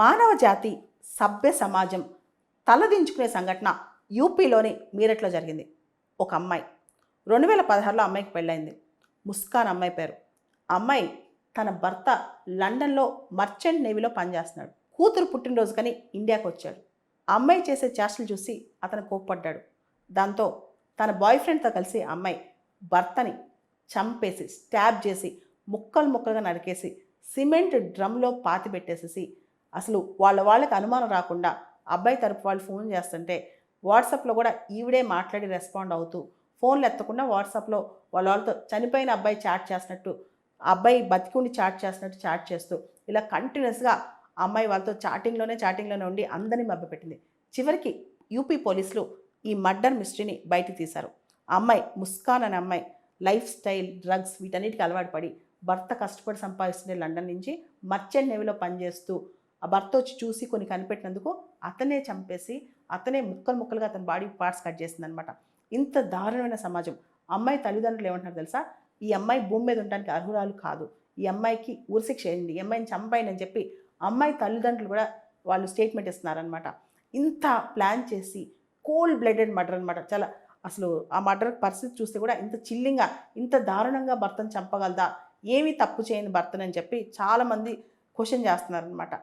మానవ జాతి సభ్య సమాజం తలదించుకునే సంఘటన యూపీలోని మీరట్లో జరిగింది. ఒక అమ్మాయి 2016లో అమ్మాయికి పెళ్ళైంది. ముస్కాన్ అమ్మాయి పేరు. అమ్మాయి తన భర్త లండన్లో మర్చెంట్ నేవీలో పనిచేస్తున్నాడు. కూతురు పుట్టినరోజుకని ఇండియాకు వచ్చాడు. అమ్మాయి చేసే చేష్టలు చూసి అతను కోప్పడ్డాడు. దాంతో తన బాయ్ ఫ్రెండ్తో కలిసి అమ్మాయి భర్తని చంపేసి స్టాబ్ చేసి ముక్కలు ముక్కలుగా నరికేసి సిమెంట్ డ్రమ్లో పాతి పెట్టేసేసి అసలు వాళ్ళకి అనుమానం రాకుండా అబ్బాయి తరపు వాళ్ళు ఫోన్ చేస్తుంటే వాట్సాప్లో కూడా ఈవిడే మాట్లాడి రెస్పాండ్ అవుతూ ఫోన్లు ఎత్తకుండా వాట్సాప్లో వాళ్ళతో చనిపోయిన అబ్బాయి చాట్ చేస్తున్నట్టు, అబ్బాయి బతికుండి చాట్ చేస్తున్నట్టు చాట్ చేస్తూ ఇలా కంటిన్యూస్గా అమ్మాయి వాళ్ళతో చాటింగ్లోనే ఉండి అందరినీ మభ్యపెట్టింది. చివరికి యూపీ పోలీసులు ఈ మర్డర్ మిస్టరీని బయటికి తీశారు. అమ్మాయి ముస్కాన్ అనే అమ్మాయి లైఫ్ స్టైల్, డ్రగ్స్ వీటన్నిటికీ అలవాటు పడి భర్త కష్టపడి సంపాదిస్తుండే లండన్ నుంచి మర్చెంట్ నేవీలో పనిచేస్తూ ఆ భర్త వచ్చి చూసి కొన్ని కనిపెట్టినందుకు అతనే చంపేసి అతనే ముక్కలుగా అతని బాడీ పార్ట్స్ కట్ చేసిందనమాట. ఇంత దారుణమైన సమాజం. అమ్మాయి తల్లిదండ్రులు ఏమంటున్నారు తెలుసా? ఈ అమ్మాయి భూమి మీద ఉండడానికి అర్హురాలు కాదు, ఈ అమ్మాయికి ఉరిశిక్ష వేయండి, ఈ అమ్మాయిని చంపైండి అని చెప్పి అమ్మాయి తల్లిదండ్రులు కూడా వాళ్ళు స్టేట్మెంట్ ఇస్తున్నారనమాట. ఇంత ప్లాన్ చేసి కోల్డ్ బ్లడెడ్ మర్డర్ అనమాట. చాలా అసలు ఆ మర్డర్ పరిస్థితి చూస్తే కూడా ఇంత చిల్లింగా, ఇంత దారుణంగా భర్తను చంపగలదా, ఏమీ తప్పు చేయని భర్తనని చెప్పి చాలామంది క్వశ్చన్ చేస్తున్నారనమాట.